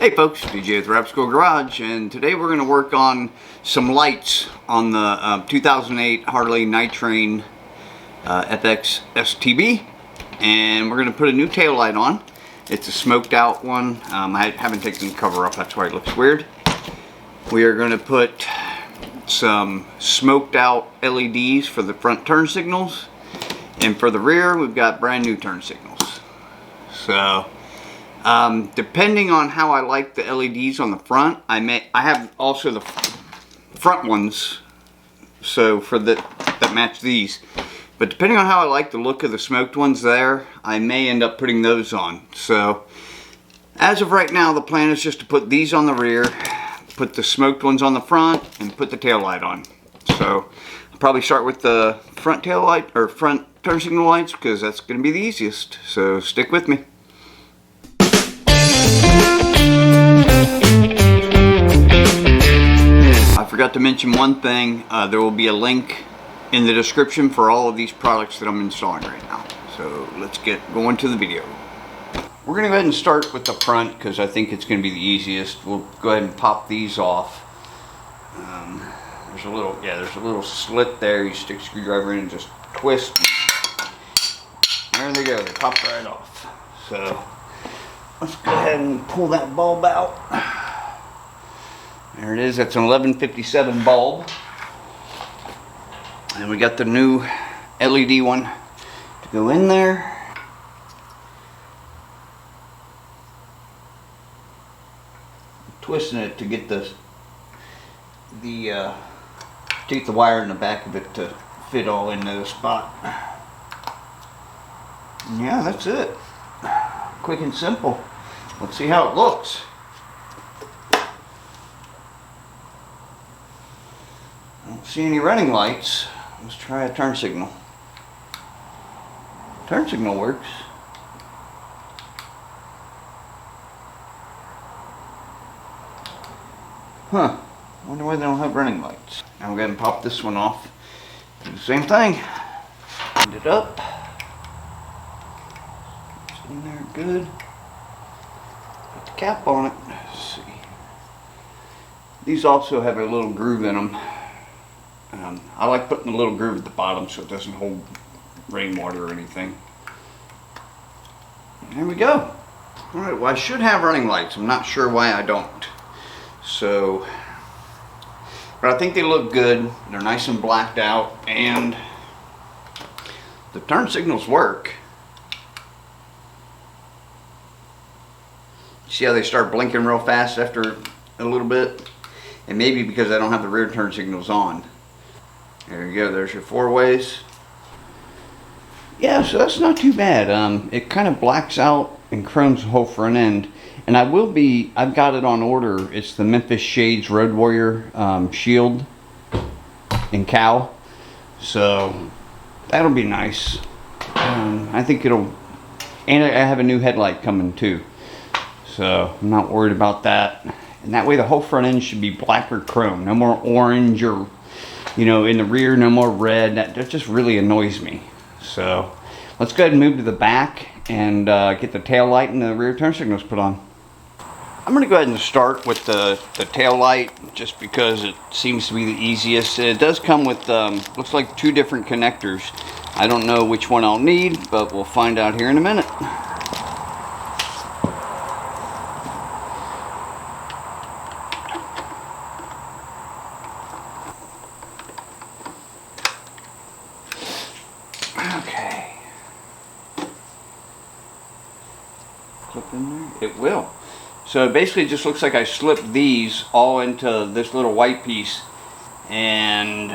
Hey folks, DJ at the Rap School Garage, and today we're going to work on some lights on the 2008 Harley Night Train FXSTB, and we're going to put a new tail light on. It's a smoked out one. I haven't taken the cover off, that's why it looks weird. We are going to put some smoked out LEDs for the front turn signals, and for the rear we've got brand new turn signals. So depending on how I like the LEDs on the front, I have also the front ones, so for that match these. But depending on how I like the look of the smoked ones there, I may end up putting those on. So as of right now, the plan is just to put these on the rear, put the smoked ones on the front, and put the tail light on. So I'll probably start with the front tail light or front turn signal lights because that's going to be the easiest. So stick with me. I forgot to mention one thing. There will be a link in the description for all of these products that I'm installing right now. So let's get going to the video. We're going to go ahead and start with the front because I think it's going to be the easiest. We'll go ahead and pop these off. There's a little slit there. You stick a screwdriver in and just twist. There they go. They pop right off. So let's go ahead and pull that bulb out. There it is. That's an 1157 bulb. And we got the new LED one to go in there. Twisting it to get to get the wire in the back of it to fit all into the spot. And yeah, that's it. Quick and simple. Let's see how it looks. I don't see any running lights. Let's try a turn signal. Turn signal works. Huh. Wonder why they don't have running lights. Now we'll go ahead and pop this one off. Do the same thing. End it up. It's in there good. Put the cap on it. Let's see. These also have a little groove in them. I like putting a little groove at the bottom so it doesn't hold rainwater or anything. There we go. Alright, well I should have running lights. I'm not sure why I don't. So, but I think they look good. They're nice and blacked out, and the turn signals work. See how they start blinking real fast after a little bit? And maybe because I don't have the rear turn signals on. There you go, there's your four ways. Yeah, so that's not too bad. It kind of blacks out and chromes the whole front end. And I've got it on order. It's the Memphis Shades Road Warrior shield in cow. So that'll be nice. I think it'll, and I have a new headlight coming too. So I'm not worried about that. And that way the whole front end should be black or chrome. No more orange or, you know, in the rear, no more red. That just really annoys me. So let's go ahead and move to the back and get the tail light and the rear turn signals put on. I'm going to go ahead and start with the tail light just because it seems to be the easiest. It does come with, looks like 2 different connectors. I don't know which one I'll need, but we'll find out here in a minute. Okay. Clip in there? It will. So it basically just looks like I slipped these all into this little white piece, and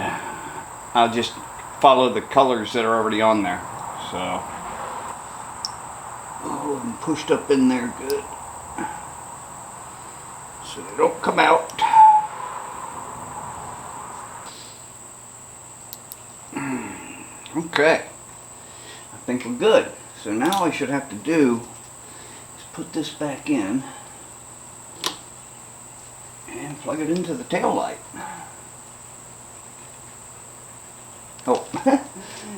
I'll just follow the colors that are already on there. So, oh, and pushed up in there good, so they don't come out. Okay, I think we're good. So now all I should have to do is put this back in and plug it into the tail light. Oh,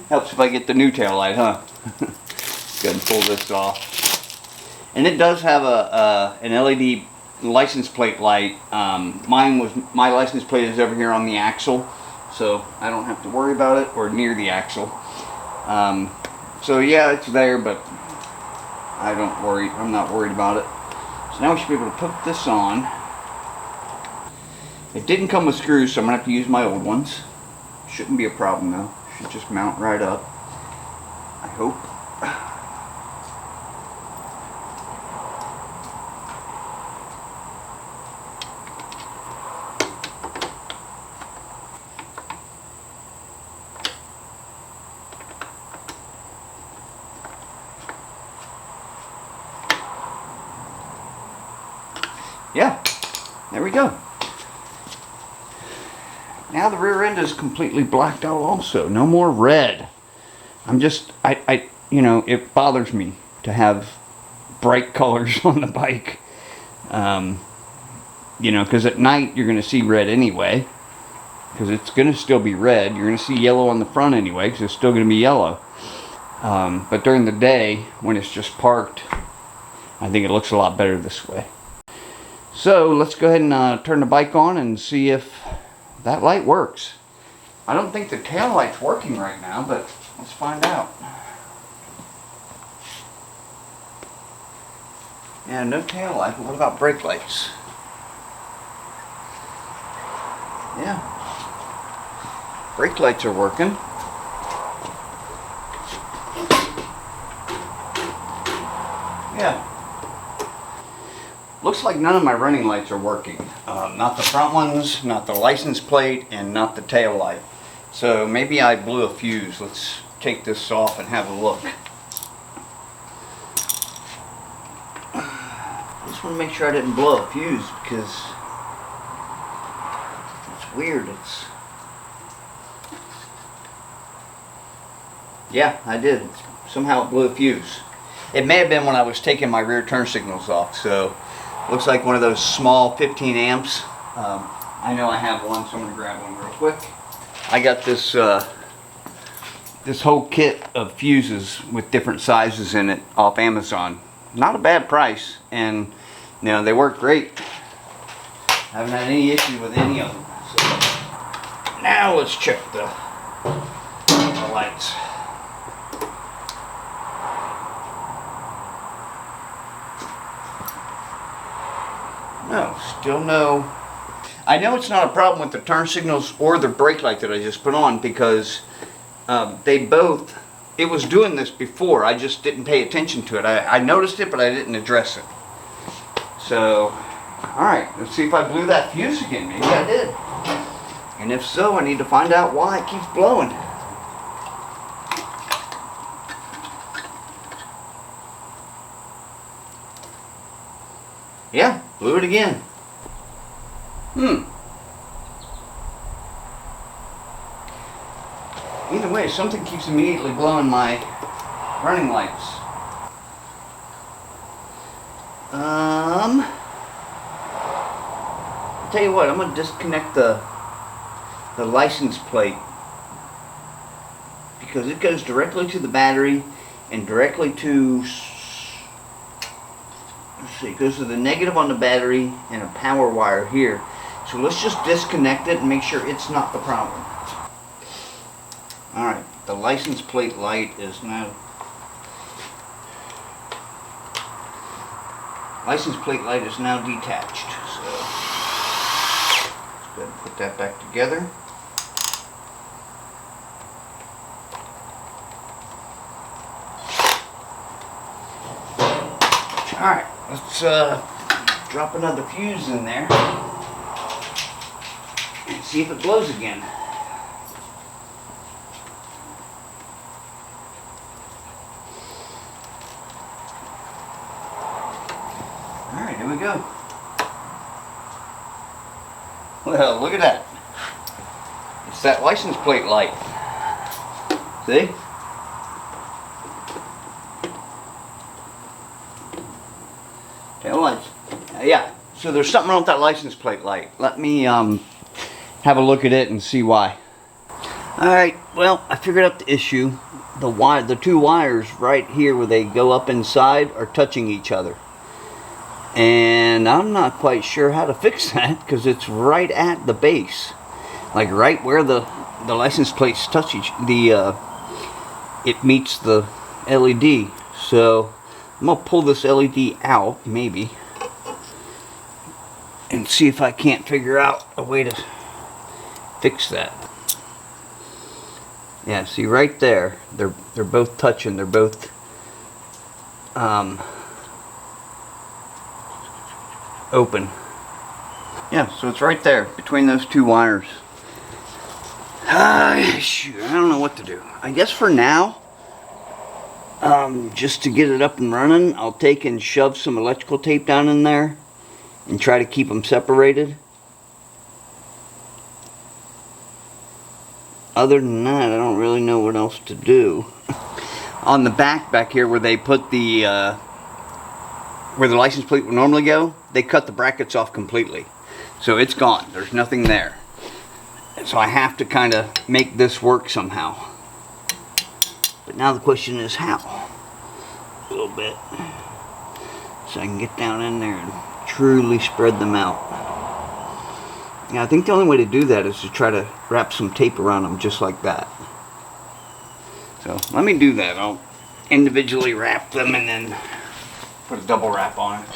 helps if I get the new tail light, huh? Go ahead and pull this off. And it does have an LED license plate light. My license plate is over here on the axle, so I don't have to worry about it, or near the axle. So yeah, it's there, but I'm not worried about it. So now we should be able to put this on. It didn't come with screws, so I'm gonna have to use my old ones. Shouldn't be a problem though. Should just mount right up, I hope. Yeah, there we go. Now the rear end is completely blacked out also. No more red. You know, it bothers me to have bright colors on the bike. You know, because at night you're going to see red anyway. Because it's going to still be red. You're going to see yellow on the front anyway, because it's still going to be yellow. But during the day, when it's just parked, I think it looks a lot better this way. So let's go ahead and turn the bike on and see if that light works. I don't think the tail light's working right now, but let's find out. Yeah, no tail light, but what about brake lights? Yeah, brake lights are working. Yeah. Looks like none of my running lights are working. Not the front ones, not the license plate, and not the tail light. So maybe I blew a fuse. Let's take this off and have a look. I just want to make sure I didn't blow a fuse, because it's weird. Yeah, I did. Somehow it blew a fuse. It may have been when I was taking my rear turn signals off, so looks like one of those small 15 amps. I know I have one, so I'm going to grab one real quick. I got this this whole kit of fuses with different sizes in it off Amazon. Not a bad price, and you know, they work great. I haven't had any issue with any of them. So now let's check the lights. No, still no. I know it's not a problem with the turn signals or the brake light that I just put on, because it was doing this before. I just didn't pay attention to it. I noticed it, but I didn't address it. So, alright, let's see if I blew that fuse again. Maybe I did. And if so, I need to find out why it keeps blowing. Yeah, blew it again. Either way, something keeps immediately blowing my running lights. I'll tell you what, I'm going to disconnect the license plate, because it goes directly to the battery and directly to, let's see, it goes to the negative on the battery and a power wire here. So let's just disconnect it and make sure it's not the problem. Alright, the license plate light is now detached. So let's go ahead and put that back together. Alright, let's drop another fuse in there and see if it blows again. Alright, here we go. Well, look at that. It's that license plate light. See? Tail lights. Yeah, so there's something wrong with that license plate light. Let me have a look at it and see why. Alright, well, I figured out the issue. The two wires right here where they go up inside are touching each other. And I'm not quite sure how to fix that because it's right at the base, like right where the license plates touch it meets the LED. So I'm gonna pull this LED out maybe and see if I can't figure out a way to fix that. Yeah, see right there, they're both touching. They're both open. Yeah, so it's right there between those two wires. Shoot, I don't know what to do. I guess for now, just to get it up and running, I'll take and shove some electrical tape down in there and try to keep them separated. Other than that, I don't really know what else to do. On the back here where they put the where the license plate would normally go, they cut the brackets off completely. So it's gone. There's nothing there. So I have to kind of make this work somehow. But now the question is how? A little bit. So I can get down in there and truly spread them out. Yeah, I think the only way to do that is to try to wrap some tape around them just like that. So let me do that. I'll individually wrap them and then put a double wrap on it.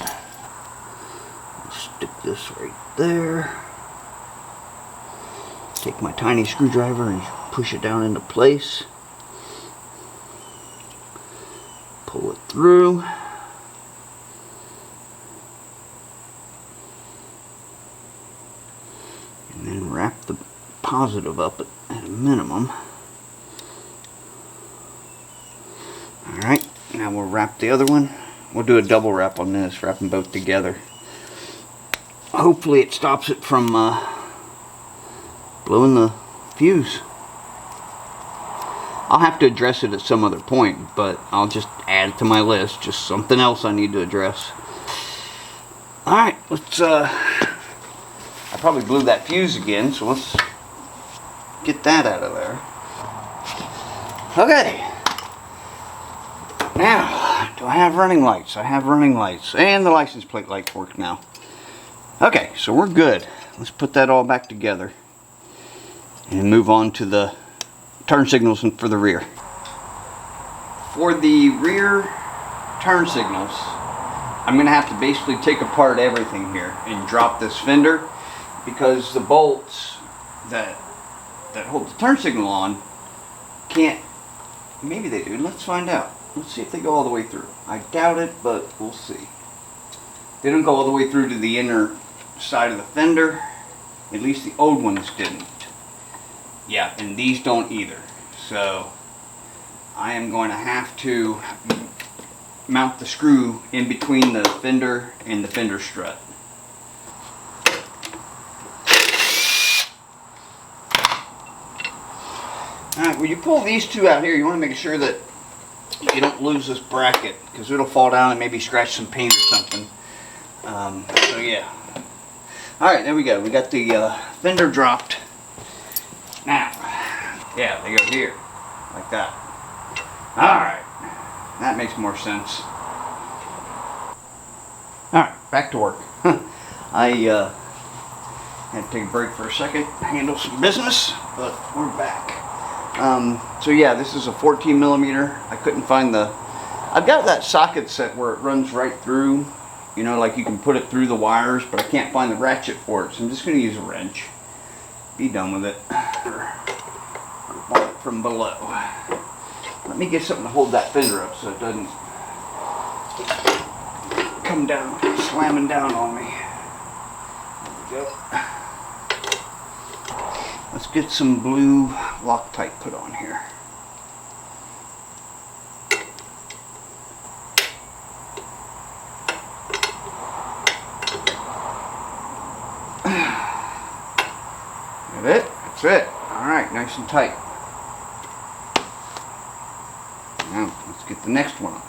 Stick this right there. Take my tiny screwdriver and push it down into place. Pull it through. And then wrap the positive up at a minimum. Alright, now we'll wrap the other one. We'll do a double wrap on this, wrap them both together. Hopefully it stops it from blowing the fuse. I'll have to address it at some other point, but I'll just add it to my list. Just something else I need to address. Alright, let's I probably blew that fuse again, so let's get that out of there. Okay. Now, do I have running lights? I have running lights. And the license plate lights work now. Okay, so we're good. Let's put that all back together. And move on to the turn signals for the rear. For the rear turn signals, I'm going to have to basically take apart everything here and drop this fender, because the bolts that hold the turn signal on can't, maybe they do, let's find out. Let's see if they go all the way through. I doubt it, but we'll see. They don't go all the way through to the inner side of the fender. At least the old ones didn't. Yeah, and these don't either. So I am going to have to mount the screw in between the fender and the fender strut. Alright, when you pull these two out here, you want to make sure that you don't lose this bracket, because it'll fall down and maybe scratch some paint or something. So yeah. Alright, there we go. We got the fender dropped. Now, yeah, they go here, like that. Alright, that makes more sense. Alright, back to work. I had to take a break for a second, handle some business, but we're back. So yeah, this is a 14 millimeter. I couldn't find I've got that socket set where it runs right through, you know, like you can put it through the wires, but I can't find the ratchet for it, so I'm just going to use a wrench. Be done with it. Grab it from below. Let me get something to hold that fender up so it doesn't come down, slamming down on me. There we go. Let's get some blue Loctite put on here. That's it. Alright, nice and tight. Now, let's get the next one on.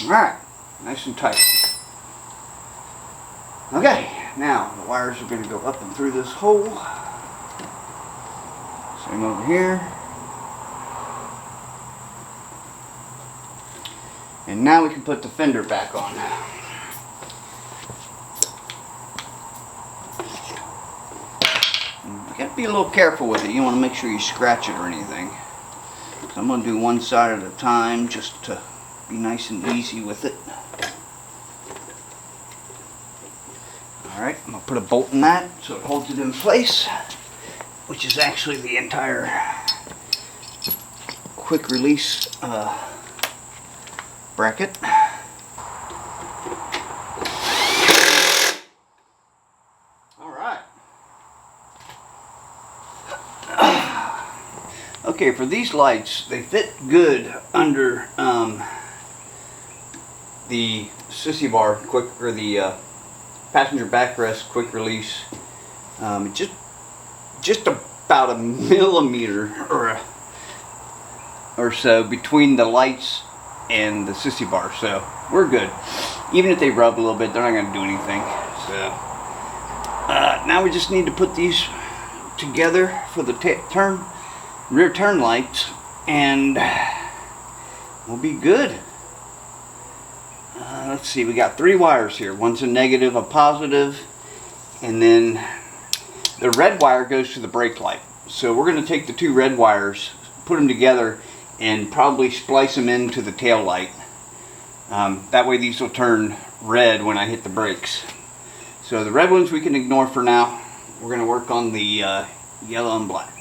Alright, nice and tight. Okay, now the wires are going to go up and through this hole. Same over here. And now we can put the fender back on. You got to be a little careful with it. You want to make sure you scratch it or anything. So I'm going to do one side at a time just to be nice and easy with it. Alright, I'm going to put a bolt in that so it holds it in place, which is actually the entire quick release bracket. Alright. Okay, for these lights, they fit good under the sissy bar quick, or the passenger backrest quick release. Just about a millimeter or so between the lights and the sissy bar, so we're good. Even if they rub a little bit, they're not going to do anything. So now we just need to put these together for the rear turn lights, and we'll be good. Let's see, we got 3 wires here. One's a negative, a positive, and then the red wire goes to the brake light. So we're going to take the 2 red wires, put them together, and probably splice them into the tail light. That way these will turn red when I hit the brakes. So the red ones we can ignore for now. We're going to work on the yellow and black.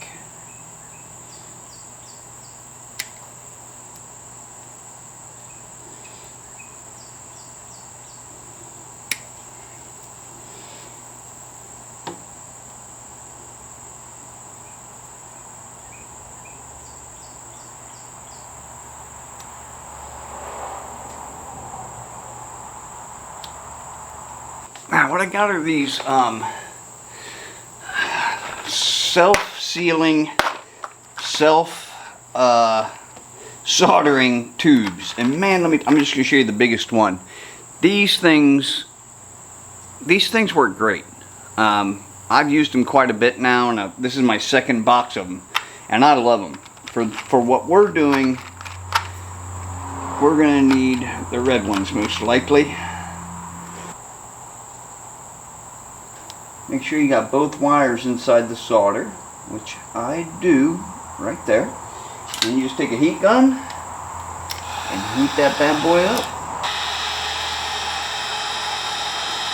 Now what I got are these self-sealing, soldering tubes, and man, I'm just gonna show you the biggest one. These things work great. I've used them quite a bit now, and this is my 2nd box of them, and I love them. For what we're doing, we're gonna need the red ones most likely. Make sure you got both wires inside the solder, which I do right there. Then you just take a heat gun and heat that bad boy up.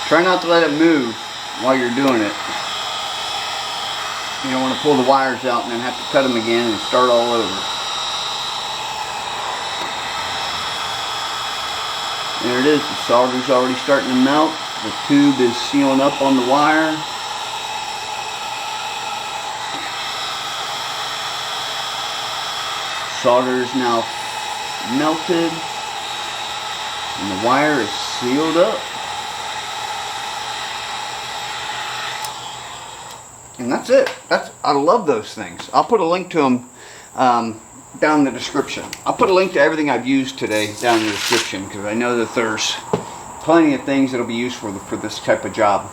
Try not to let it move while you're doing it. You don't want to pull the wires out and then have to cut them again and start all over. There it is, the solder's already starting to melt. The tube is sealing up on the wire. Solder is now melted, and the wire is sealed up. And that's it. I love those things. I'll put a link to them down in the description. I'll put a link to everything I've used today down in the description, because I know that there's plenty of things that'll be used for this type of job.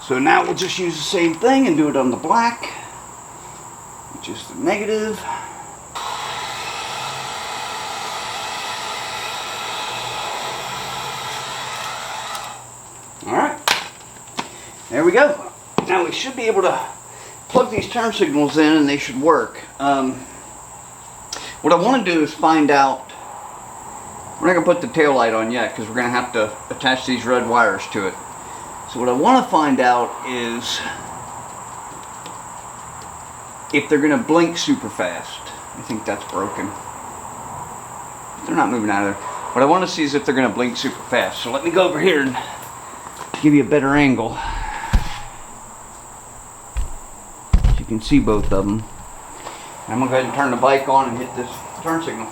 So now we'll just use the same thing and do it on the black, which is the negative. Alright, there we go. Now we should be able to plug these turn signals in and they should work. What I want to do is find out. We're not going to put the tail light on yet because we're going to have to attach these red wires to it. So what I want to find out is if they're going to blink super fast. I think that's broken. They're not moving out of there. What I want to see is if they're going to blink super fast. So let me go over here and give you a better angle. So you can see both of them. I'm going to go ahead and turn the bike on and hit this turn signal.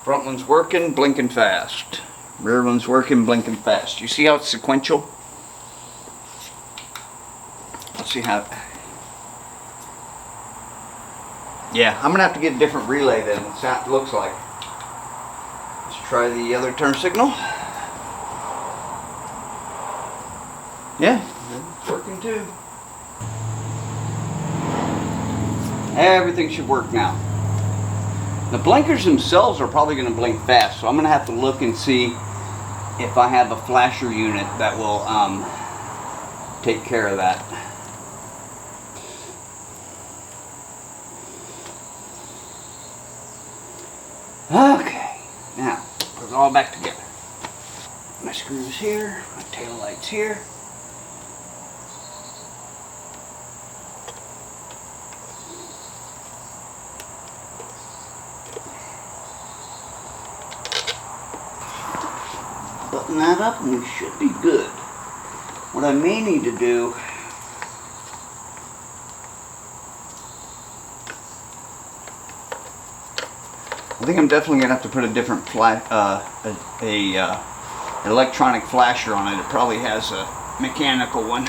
Front one's working, blinking fast. Rear one's working, blinking fast. You see how it's sequential? Let's see how... Yeah, I'm going to have to get a different relay then. That's how it looks like. Let's try the other turn signal. Yeah, it's working too. Everything should work now. The blinkers themselves are probably going to blink fast, so I'm going to have to look and see if I have a flasher unit that will take care of that. Okay, now put it all back together. My screws here, my tail lights here. Button that up and we should be good. What I may need to do I think I'm definitely gonna have to put a different electronic flasher on it. It probably has a mechanical one.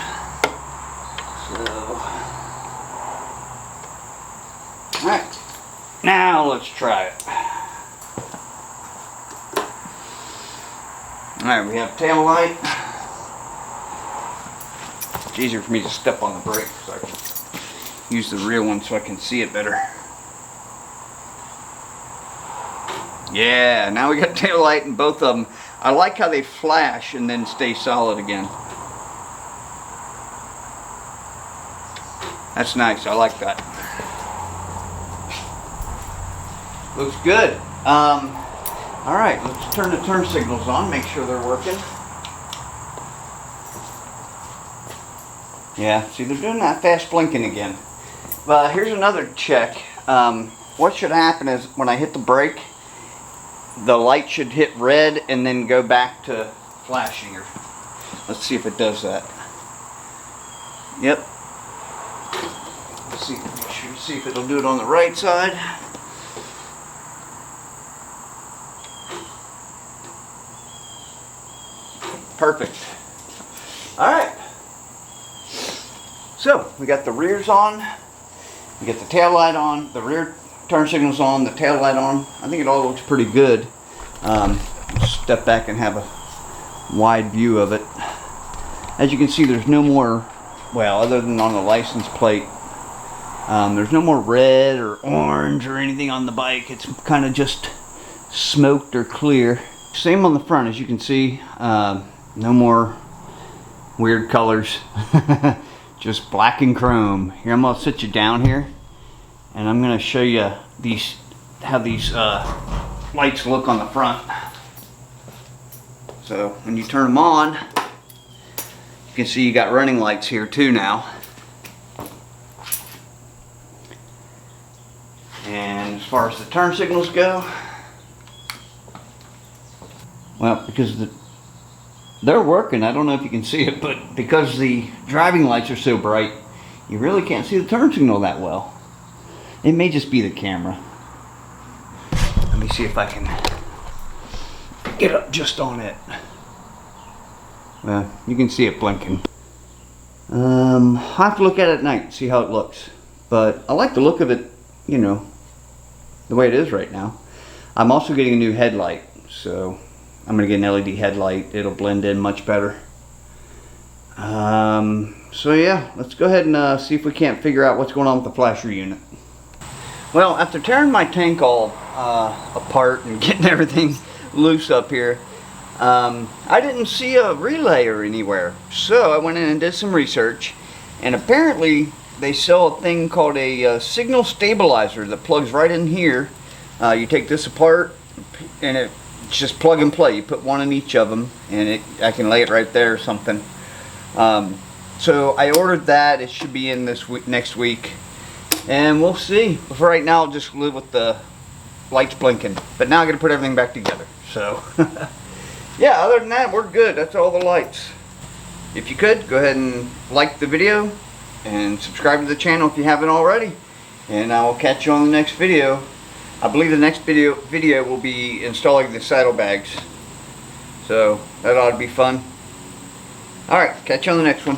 So, all right, now let's try it. All right, we have tail light. It's easier for me to step on the brake so I can use the real one so I can see it better. Yeah, now we got tail light in both of them. I like how they flash and then stay solid again. That's nice, I like that. Looks good. Alright, let's turn the turn signals on, make sure they're working. Yeah, see, they're doing that fast blinking again. But here's another check. What should happen is when I hit the brake, the light should hit red and then go back to flashing. Let's see if it does that. Yep. Let's see, make sure you see if it'll do it on the right side. Perfect. Alright. So, we got the rears on. We got the tail light on. The rear turn signal's on. The tail light on. I think it all looks pretty good. Step back and have a wide view of it. As you can see, there's no more, well, other than on the license plate, there's no more red or orange or anything on the bike. It's kind of just smoked or clear. Same on the front, as you can see. No more weird colors. Just black and chrome. Here, I'm going to sit you down here and I'm going to show you how these lights look on the front. So when you turn them on, you can see you got running lights here too now. And as far as the turn signals go, well, because they're working. I don't know if you can see it, but because the driving lights are so bright, you really can't see the turn signal that well. It may just be the camera. Let me see if I can get up just on it. Well, you can see it blinking. I'll have to look at it at night, see how it looks. But I like the look of it, you know, the way it is right now. I'm also getting a new headlight, so I'm going to get an LED headlight. It'll blend in much better. So yeah, let's go ahead and see if we can't figure out what's going on with the flasher unit. Well, after tearing my tank all apart and getting everything loose up here, I didn't see a relayer anywhere. So I went in and did some research, and apparently they sell a thing called a signal stabilizer that plugs right in here. You take this apart and it just plug and play. You put one in each of them, and I can lay it right there or something. So I ordered that. It should be in this week, next week, and we'll see. But for right now, I'll just live with the lights blinking. But now I'm gonna put everything back together. So yeah, other than that, we're good. That's all the lights. If you could, go ahead and like the video and subscribe to the channel if you haven't already, and I will catch you on the next video. I believe the next video will be installing the saddlebags, so that ought to be fun. Alright, catch you on the next one.